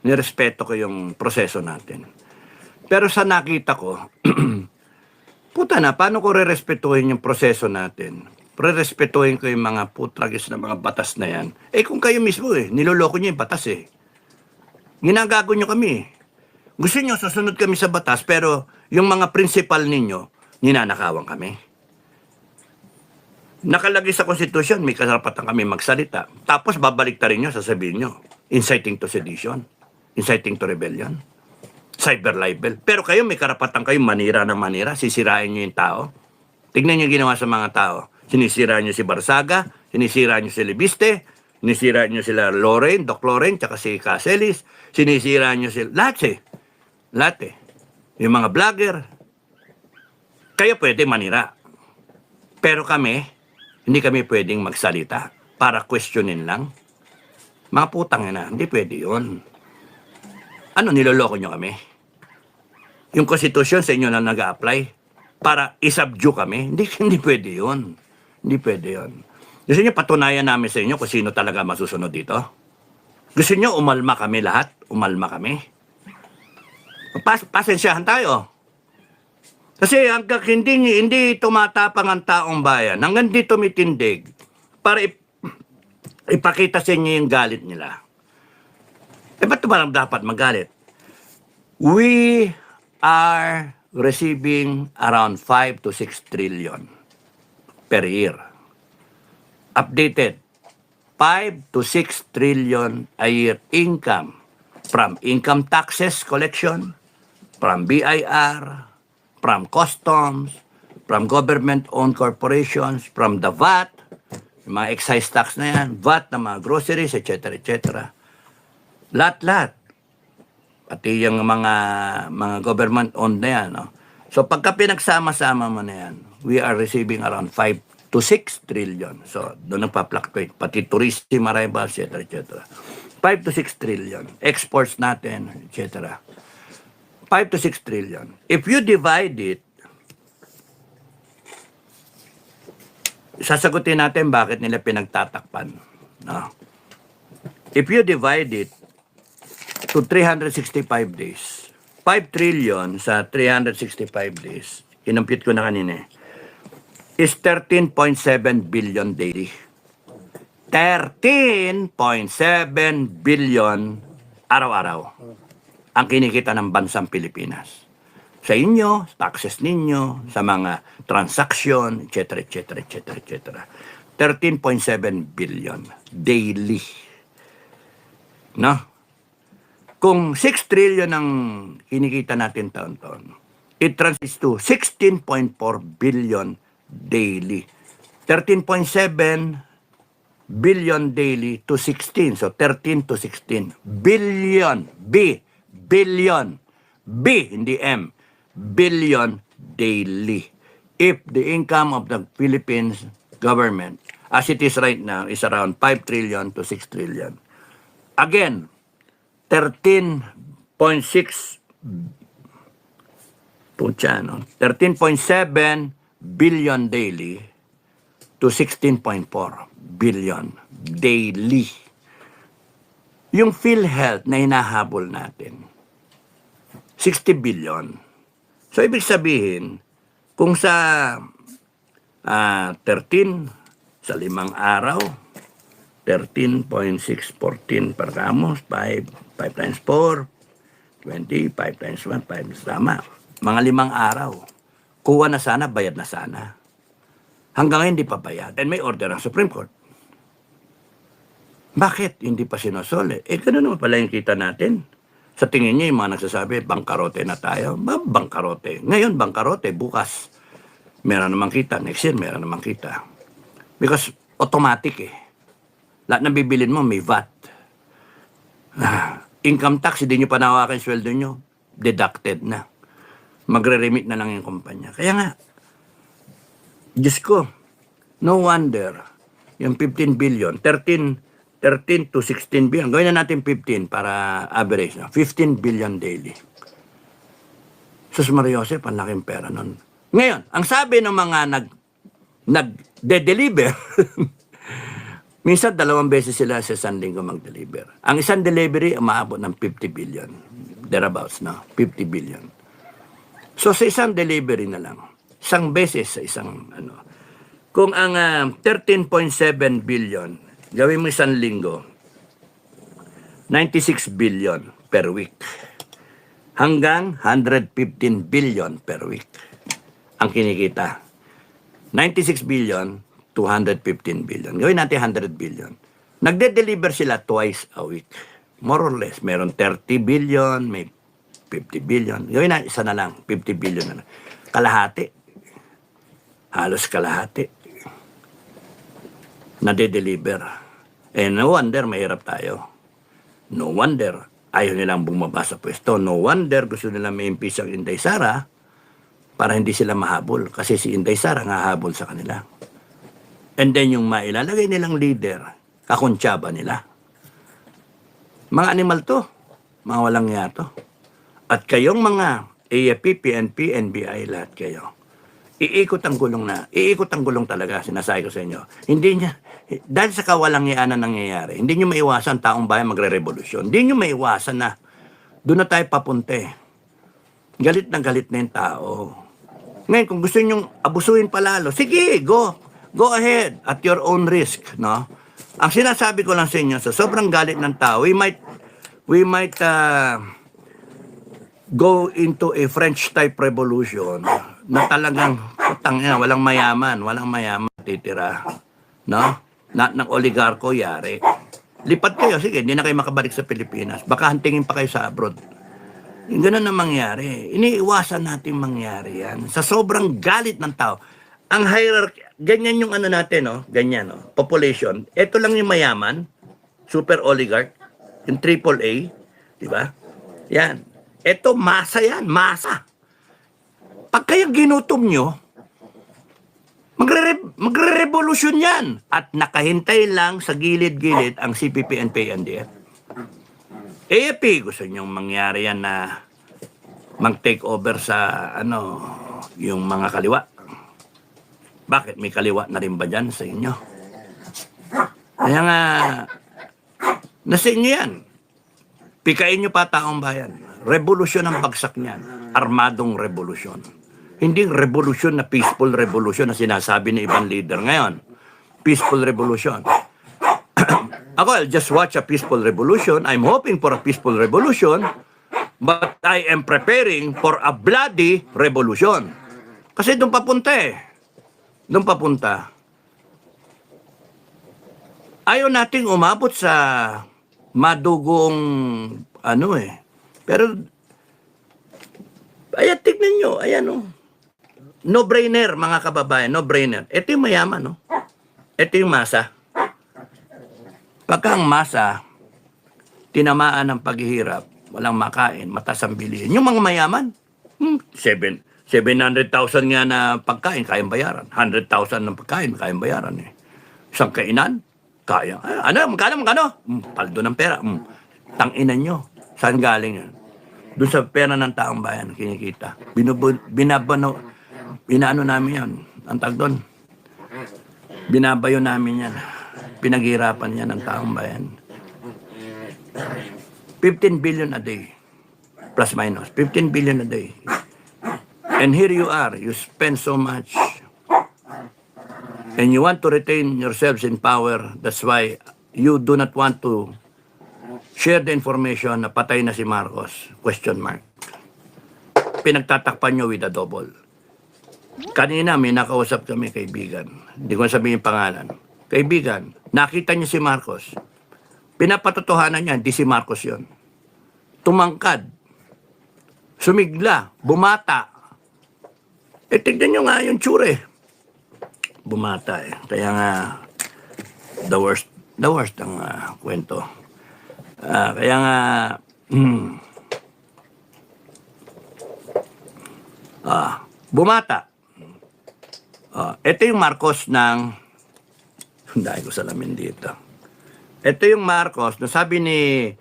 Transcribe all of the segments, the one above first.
Nirespeto ko yung proseso natin. Pero sa nakita ko, puta na, paano ko rerespetuhin yung proseso natin? Rerespetuhin ko yung mga putragis na mga batas na yan. Eh kung kayo mismo niloloko nyo yung batas Ginagago nyo kami. Gusto nyo, susunod kami sa batas, pero yung mga principal ninyo, ninanakawan kami. Nakalagay sa konstitusyon, may karapatan kami magsalita. Tapos babalik ta rin nyo, sasabihin nyo, inciting to sedition, inciting to rebellion, cyber libel. Pero kayo, may karapatan kayo manira ng manira, sisirain nyo yung tao. Tignan nyo ginawa sa mga tao. Sinisira nyo si Barsaga, sinisira nyo si Libiste, sinisira nyo sila Lorraine, Doc Lorraine, tsaka si Caselis, sinisira nyo sila, lahat Yung mga vlogger, kayo pwede manira. Pero kami, hindi kami pwedeng magsalita para questionin lang. Mga putang ina, hindi pwede yun. Ano, niloloko nyo kami? Yung konstitusyon sa inyo na nag-a-apply para isubdue kami? Hindi pwede yun. Hindi pwede yun. Gusto nyo patunayan namin sa inyo kung sino talaga masusunod dito? Gusto nyo umalma kami lahat? Umalma kami? Pasensyahan tayo. Kasi hanggang hindi tumatapang ang taong bayan, hanggang di tumitindig para ipakita sa inyo yung galit nila. Ba't ba dapat magalit? We are receiving around 5 to 6 trillion per year. Updated. 5 to 6 trillion a year income from income taxes collection, from BIR, from customs, from government-owned corporations, from the VAT, yung mga excise tax na yan, VAT na mga groceries, etc., etc. Lahat-lahat. Pati yung mga government-owned na yan. No? So pagka pinagsama-sama mo na yan, we are receiving around 5 to 6 trillion. So doon nagpa-fluctuate. Pati tourism arrivals, etc., etc. 5 to 6 trillion. Exports natin, etc. 5 to 6 trillion. If you divide it, sasagutin natin bakit nila pinagtatakpan. No? If you divide it to 365 days, 5 trillion sa 365 days, kinumpute ko na kanina is 13.7 billion daily. 13.7 billion araw-araw ang kinikita ng bansang Pilipinas. Sa inyo, taxes ninyo, sa mga transaction, etc., etc., etc., etc. 13.7 billion daily. No? Kung 6 trillion ang kinikita natin taon-taon, it translates to 16.4 billion daily. 13.7 billion daily to 16. So 13 to 16. Billion. Billion. B, hindi M. Billion daily. If the income of the Philippines government, as it is right now, is around 5 trillion to 6 trillion. Again, 13.6 13.7 billion daily to 16.4 billion daily. Yung PhilHealth na hinahabol natin, 60 billion. So, ibig sabihin, kung sa 13, sa 5 araw, 13.614 per ramos, 5 times 4, 20, 5 times 1, 5 tama. Mga 5 araw. Kuha na sana, bayad na sana. Hanggang ngayon, hindi pa bayad. And may order ng Supreme Court. Bakit hindi pa sinusole? Gano'n naman pala yung kita natin. Sa tingin niyo, yung mga nagsasabi, bangkarote na tayo. Bangkarote. Ngayon, bangkarote. Bukas, meron naman kita. Next year, meron naman kita. Because automatic Lahat na bibilin mo, may VAT. Income tax, hindi nyo pa nawakan yung sweldo nyo. Deducted na. Magre-remit na lang yung kumpanya. Kaya nga, Diyos ko, no wonder, yung 15 billion, 13 to 16 billion. Gawin na natin 15 para average. 15 billion daily. Sus Maria Josep, ang laking pera nun. Ngayon, ang sabi ng mga nag-de-deliver, Minsan, 2 beses sila sa isang linggo mag-deliver. Ang isang delivery, umaabot ng 50 billion. Thereabouts, no? 50 billion. So, sa isang delivery na lang, isang beses sa isang, kung ang 13.7 billion, gawin mo isang linggo, 96 billion per week. Hanggang 115 billion per week ang kinikita. 96 billion, 215 billion. Gawin natin 100 billion. Nagde-deliver sila twice a week. More or less. Meron 30 billion, may 50 billion. Gawin na, isa na lang. 50 billion na lang. Kalahati. Halos kalahati. Nade-deliver. No wonder, mahirap tayo. No wonder, ayaw nilang bumaba sa pwesto. No wonder, gusto nilang may impisa ang Inday Sara para hindi sila mahabol. Kasi si Inday Sara nga habol sa kanila. And then yung mailalagay nilang leader, kakuntsaba nila. Mga animal to. Mga walang yato. At kayong mga AFP, PNP, NBI, lahat kayo. Iikot ang gulong talaga, sinasabi ko sa inyo. Hindi niya, dahil sa kawalang yaan na nangyayari, hindi niyo maiwasan taong bayan magre-revolusyon. Hindi niyo maiwasan na doon na tayo papunte. Galit na yung tao. Ngayon, kung gusto niyo abusuhin palalo, sige, go. Go ahead at your own risk, no? Ang sinasabi ko lang sa inyo, sa sobrang galit ng tao, we might go into a French-type revolution na talagang walang mayaman titira, no? Ng oligarko, yari. Lipat kayo, sige, hindi na kayo makabalik sa Pilipinas. Baka hantingin pa kayo sa abroad. Yung ganun na mangyari. Iniiwasan natin mangyari yan. Sa sobrang galit ng tao. Ang hierarchy, ganyan yung natin, no? Ganyan, no? Population. Ito lang yung mayaman, super oligarch, yung AAA, di ba? Yan. Ito, masa yan, masa. Pag kayo ginutom nyo, magre-revolution yan. At nakahintay lang sa gilid-gilid ang CPP and PNDF. AFP, gusto nyong mangyari yan na mag-take over sa, yung mga kaliwa. Bakit? May kaliwa na rin ba dyan sa inyo? Kaya nga, nasa inyo yan. Pikain nyo pa taong bayan. Revolusyon ang bagsak niyan. Armadong revolusyon. Hindi revolusyon na peaceful revolution na sinasabi ng ibang leader ngayon. Peaceful revolution. Ako, I'll just watch a peaceful revolution. I'm hoping for a peaceful revolution, but I am preparing for a bloody revolution. Kasi doon papunta Doon papunta. Ayaw nating umabot sa madugong Pero, ayan, tignan nyo. Ayan, no-brainer, mga kababayan. No-brainer. Ito yung mayaman, Ito yung masa. Pagka ang masa, tinamaan ng paghihirap, walang makain, mataas ang bilihin. Yung mga mayaman, 700,000 nga na pagkain, kayang bayaran. 100,000 ng pagkain, kayang bayaran. Isang kainan, kaya. Magkano? Paldo ng pera. Tanginan nyo. Saan galing yan? Doon sa pera ng taong bayan, kinikita. Inaano namin yan. Ang tag doon. Binabayo namin yan. Pinaghirapan yan ng taong bayan. 15 billion a day. Plus minus. 15 billion a day. And here you are, you spend so much. And you want to retain yourselves in power. That's why you do not want to share the information na patay na si Marcos. Question mark. Pinagtatakpan nyo with a double. Kanina may nakausap kami, kaibigan. Hindi ko sabihin pangalan. Kaibigan, nakita niyo si Marcos. Pinapatotohanan niya, hindi si Marcos yon. Tumangkad. Sumigla. Bumata. Tignan nyo nga yung tsure. Bumata Kaya nga, the worst ang kwento. Kaya nga, bumata. Ito yung Marcos ng, dahil ko salamin dito. Ito yung Marcos na sabi ni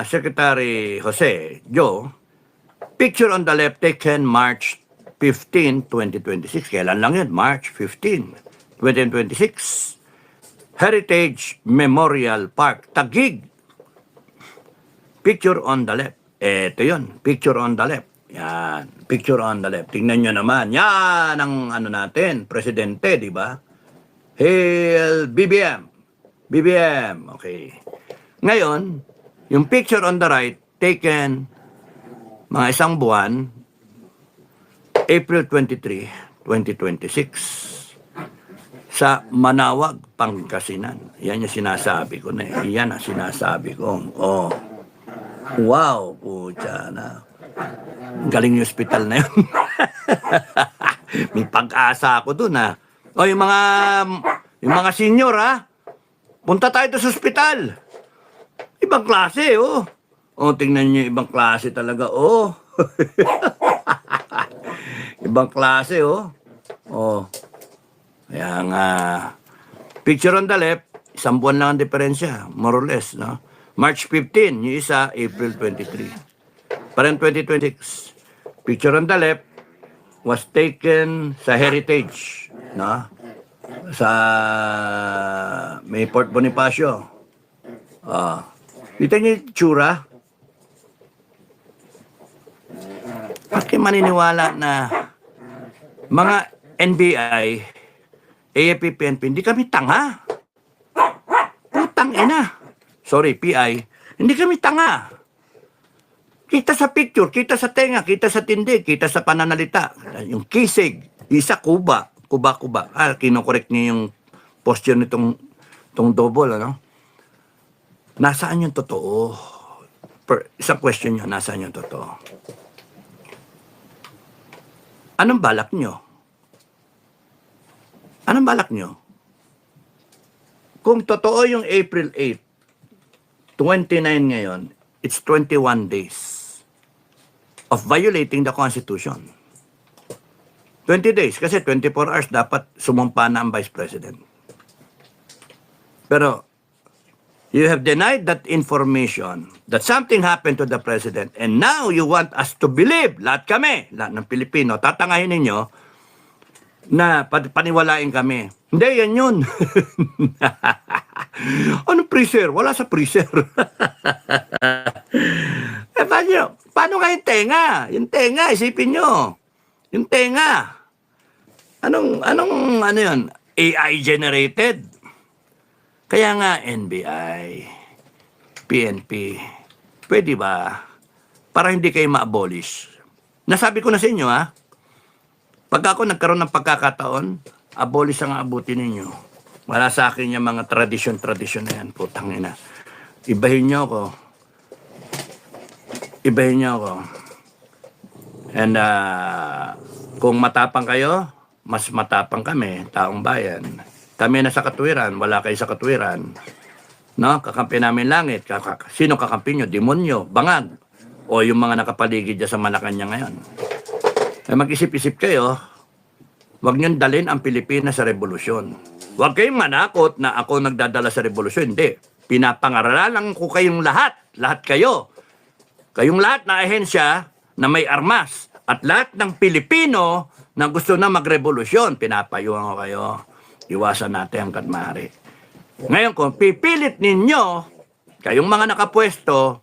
Secretary Jose Joe, picture on the left taken March 15, 2026. Kailan lang yun? March 15, 2026. Heritage Memorial Park, Taguig. Picture on the left. Ito yun, picture on the left. Yan, picture on the left. Tingnan nyo naman. Yan ang ano natin, presidente, di ba? Hail BBM. BBM, okay. Ngayon, yung picture on the right, taken mga isang buwan, April 23, 2026, sa Manawag, Pangasinan. Yan yung sinasabi ko na eh. Yan ang sinasabi ko. Oh. Wow, pucha na. Galing yung hospital na yun. May pag-asa ako dun ha. O yung mga senior ha. Punta tayo sa hospital. Ibang klase oh. O tingnan nyo ibang klase talaga oh. Ibang klase oh. Oh. Kaya nga picture on the left, isang buwan lang ang diferensya, more or less, no? March 15, yung isa, April 23. Parang 2026. Picture on the left was taken sa Heritage, no? Sa may Port Bonifacio. Dito niyo yung tsura. Bakit maniniwala na mga NBI, AFP, PNP, hindi kami tanga. Putang ina. Sorry, PI. Hindi kami tanga. Kita sa picture, kita sa tenga, kita sa tindig, kita sa pananalita. Yung kisig, isa kuba. Kuba. Kinokorek niyo yung posture nitong double, ano? Nasaan yung totoo? Isang question nyo, nasaan yung totoo? Anong balak nyo? Anong balak nyo? Kung totoo yung April 8, 29 ngayon, it's 21 days of violating the Constitution. 20 days, kasi 24 hours dapat sumumpa na ang Vice President. Pero, you have denied that information that something happened to the President and now you want us to believe, lahat kami, lahat ng Pilipino, tatangahin ninyo na paniwalain kami. Hindi, yan yun. Anong freezer? Wala sa freezer. Paano nga yung tenga? Yung tenga, isipin nyo. Yung tenga. Ano yun? AI generated. Kaya nga, NBI, PNP, pwede ba? Para hindi kayo ma-abolish. Nasabi ko na sa inyo, ha? Pag ako nagkaroon ng pagkakataon, abolish ang abutin ninyo. Wala sa akin yung mga tradisyon na yan. Putang ina. Ibahin nyo ako. Ibahin nyo ako. And kung matapang kayo, mas matapang kami, taong bayan. Kami na sa katwiran, wala kayo sa katwiran. No? Kakampi namin langit. Sino kakampi nyo? Demonyo, bangag. O yung mga nakapaligid dyan sa Malacanang ngayon. Mag-isip-isip kayo, huwag niyong dalhin ang Pilipinas sa revolusyon. Huwag kayong manakot na ako nagdadala sa revolusyon. Hindi. Pinapangaralan ko kayong lahat. Lahat kayo. Kayong lahat na ahensya na may armas. At lahat ng Pilipino na gusto na magrevolusyon. Pinapayuhan ko kayo. Iwasan natin ang katmari. Ngayon, kung pipilit ninyo, kayong mga nakapwesto,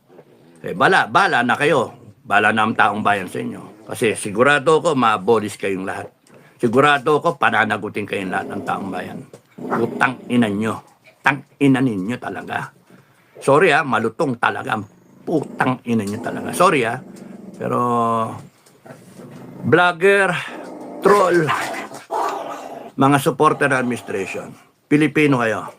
bala na kayo. Bala na ang taong bayan sa inyo. Kasi sigurado ko, ma-abolish kayong lahat. Sigurado ko, pananagutin kayong lahat ng taong bayan. Utang ina nyo. Tang ina ninyo talaga. Sorry malutong talaga. Putang ina nyo talaga. Sorry pero vlogger, troll, mga supporter ng administration, Pilipino kayo.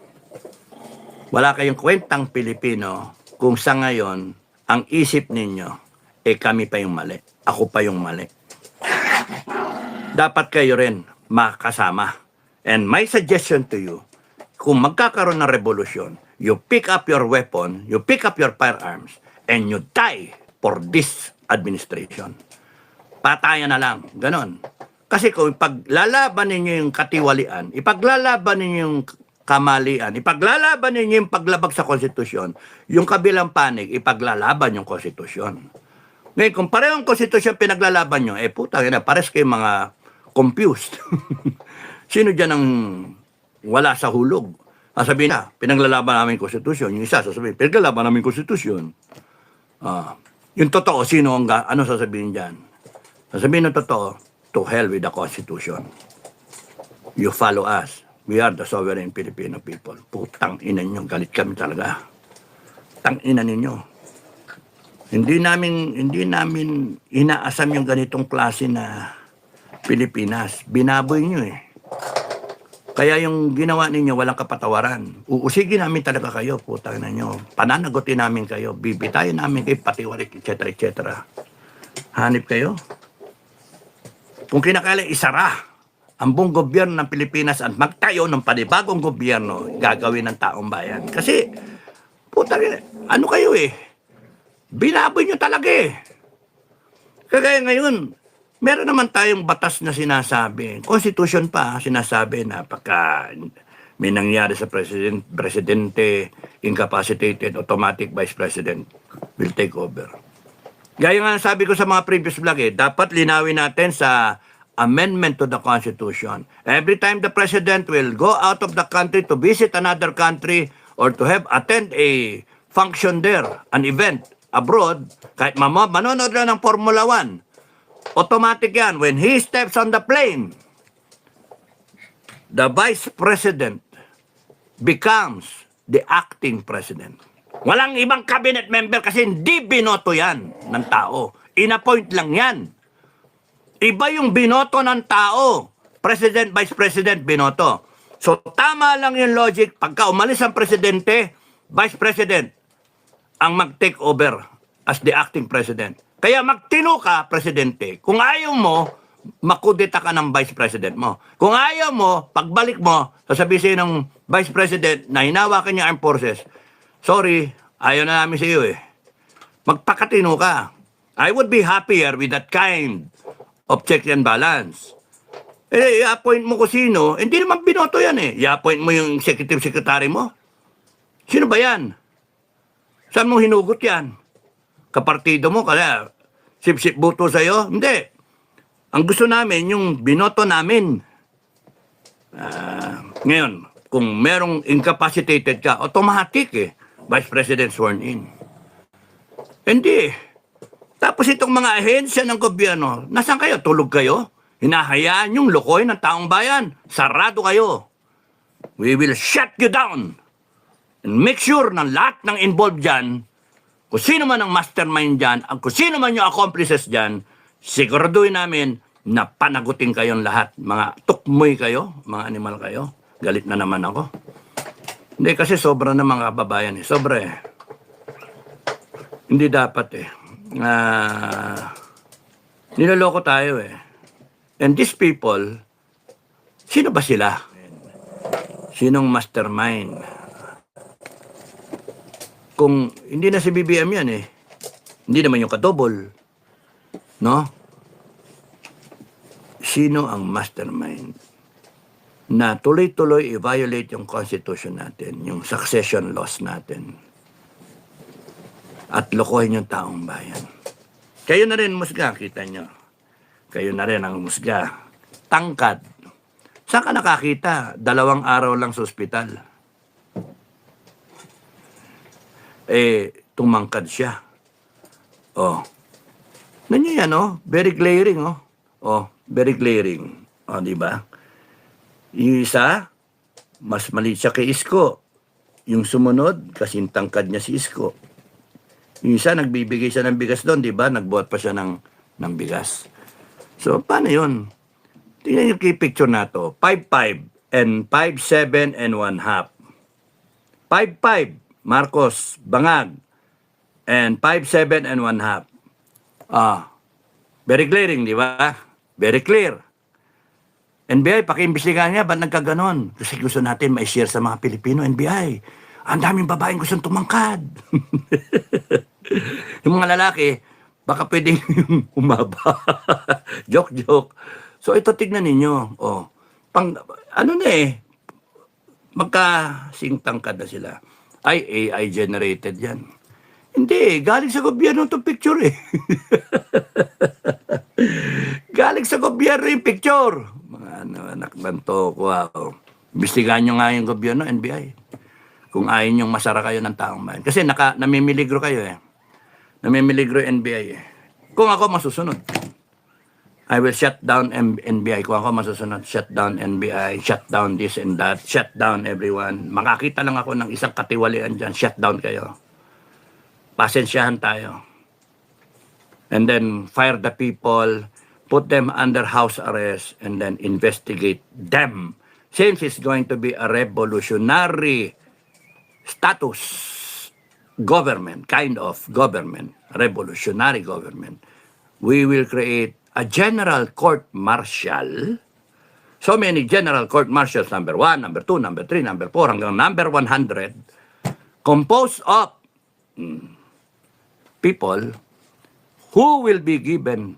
Wala kayong kwentang Pilipino kung sa ngayon, ang isip ninyo, kami pa yung mali. Ako pa yung mali. Dapat kayo rin makasama. And my suggestion to you, kung magkakaroon ng revolusyon, you pick up your weapon, you pick up your firearms, and you die for this administration. Patayan na lang. Ganon. Kasi kung ipaglalaban ninyo yung katiwalian, ipaglalaban ninyo yung kamalian, ipaglalaban ninyo yung paglabag sa konstitusyon, yung kabilang panig, ipaglalaban yung konstitusyon. Ngayon, kung parehong konstitusyon pinaglalaban nyo, puta, pares kayong mga confused. Sino dyan ang wala sa hulog? Sabihin na, pinaglalaban namin konstitusyon. Yung isa, sasabihin, pinaglalaban namin konstitusyon. Yung totoo, sino ang, ano sasabihin dyan? Sasabihin ng totoo, to hell with the Constitution. You follow us. We are the sovereign Filipino people. Putang ina nyo, galit kami talaga. Tang ina ninyo. Hindi namin inaasam yung ganitong klase na Pilipinas. Binaboy nyo eh. Kaya yung ginawa ninyo, walang kapatawaran. Uusigin namin talaga kayo, putang na nyo. Pananagutin namin kayo. Bibitayin namin kayo, patiwarik, etc. etc. Hanip kayo. Kung kinakailangan isara ang buong gobyerno ng Pilipinas at magtayo ng panibagong gobyerno, gagawin ng taong bayan. Kasi, putang ina, ano kayo eh? Binaboy nyo talaga eh. Kagaya ngayon, meron naman tayong batas na sinasabi, Constitution pa sinasabi na pagka may nangyari sa presidente, incapacitated, automatic vice president will take over. Gaya nga sabi ko sa mga previous vlog dapat linawin natin sa amendment to the Constitution. Every time the president will go out of the country to visit another country or to attend a function there, an event abroad, kahit manonood na ng Formula 1, automatic yan. When he steps on the plane, the vice president becomes the acting president. Walang ibang cabinet member kasi hindi binoto yan ng tao. In-appoint lang yan. Iba yung binoto ng tao. President, vice president, binoto. So tama lang yung logic. Pagka umalis ang presidente, vice president ang mag-take over as the acting president. Kaya magtino ka, presidente. Kung ayaw mo, makudeta ka ng vice president mo. Kung ayaw mo, pagbalik mo, sasabihin ng vice president na hinawakan niya armed forces, sorry, ayaw na namin sa iyo eh. Magpakatino ka. I would be happier with that kind of check and balance. I-appoint mo ko sino, hindi naman binoto yan eh. I-appoint mo yung executive secretary mo. Sino ba yan? Saan mo hinugot yan? Kapartido mo, kaya sip-sip buto sa'yo? Hindi. Ang gusto namin, yung binoto namin. Ngayon, kung merong incapacitated ka, automatic eh. Vice President sworn in. Hindi. Tapos itong mga ahensya ng gobyerno, nasaan kayo? Tulog kayo? Hinahayaan yung lokoy ng taong bayan. Sarado kayo. We will shut you down. And make sure na lahat ng involved dyan, kung sino man ang mastermind dyan, kung sino man yung accomplices dyan, siguraduhin namin na panagutin kayong lahat. Mga tukmoy kayo, mga animal kayo. Galit na naman ako. Hindi kasi sobra na mga kababayan eh. Sobra eh. Hindi dapat eh. Niloloko tayo eh. And these people, sino ba sila? Sinong mastermind? Kung hindi na si BBM yan eh, hindi naman yung kadobol. No? Sino ang mastermind na tuloy-tuloy i-violate yung constitution natin, yung succession laws natin, at lokohin yung taong bayan? Kayo na rin musga, kita nyo. Kayo na rin ang musga. Tangkad. Saan ka nakakita? 2 araw lang sa ospital. Tumangkad siya. Oh. Nanyo yan, oh. Very glaring, oh. Oh, very glaring. Oh, di ba? Yung isa, mas maliit siya kay Isko. Yung sumunod, kasing tangkad niya si Isko. Yung isa, nagbibigay siya ng bigas doon, di ba? Nagbuhat pa siya ng bigas. So, paano yun? Tingnan yung key picture na to. 5'5" and 5'7" and 1/2. 5'5", Marcos, Bangag, and 5'7" and 1/2. Very glaring, di ba? Very clear. NBI, pakiimbestigahan niya, ba't nagkaganon? Kasi gusto natin ma-share sa mga Pilipino, NBI. Ang daming babaeng gustong tumangkad. Yung mga lalaki, baka pwedeng umaba. Joke. So ito, tignan ninyo. Oh, ano na eh, magkasingtangkad na sila. Ay, AI generated yan. Hindi, galing sa gobyerno itong picture eh. Galing sa gobyerno yung picture. Mga anak ng toko. Imbestigahan nyo nga yung gobyerno, NBI. kung ayaw niyong masara kayo ng taong bayan. Kasi namimiligro kayo eh. Namimiligro NBI eh. Kung ako masusunod, I will shut down NBI. Kung ako masusunod, shut down NBI, shut down this and that, shut down everyone. Makakita lang ako ng isang katiwalian dyan, shut down kayo. Pasensyahan tayo. And then fire the people, put them under house arrest, and then investigate them. Since it's going to be a revolutionary status government, kind of government, revolutionary government, we will create a general court-martial. So many general court-martials, number 1, number 2, number 3, number 4, hanggang number 100, composed of people who will be given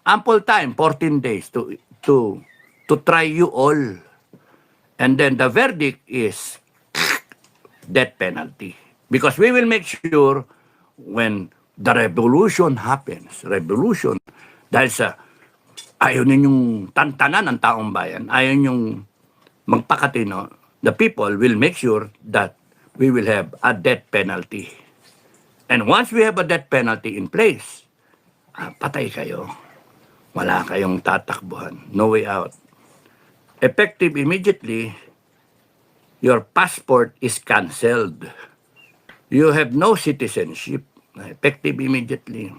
ample time, 14 days, to try you all. And then the verdict is death penalty. Because we will make sure when the revolution happens, dahil sa ayaw ninyong tantanan ng taong bayan, ayaw ninyong magpakatino, the people will make sure that we will have a death penalty. And once we have a death penalty in place, patay kayo. Wala kayong tatakbuhan. No way out. Effective immediately, your passport is canceled. You have no citizenship. Effective immediately.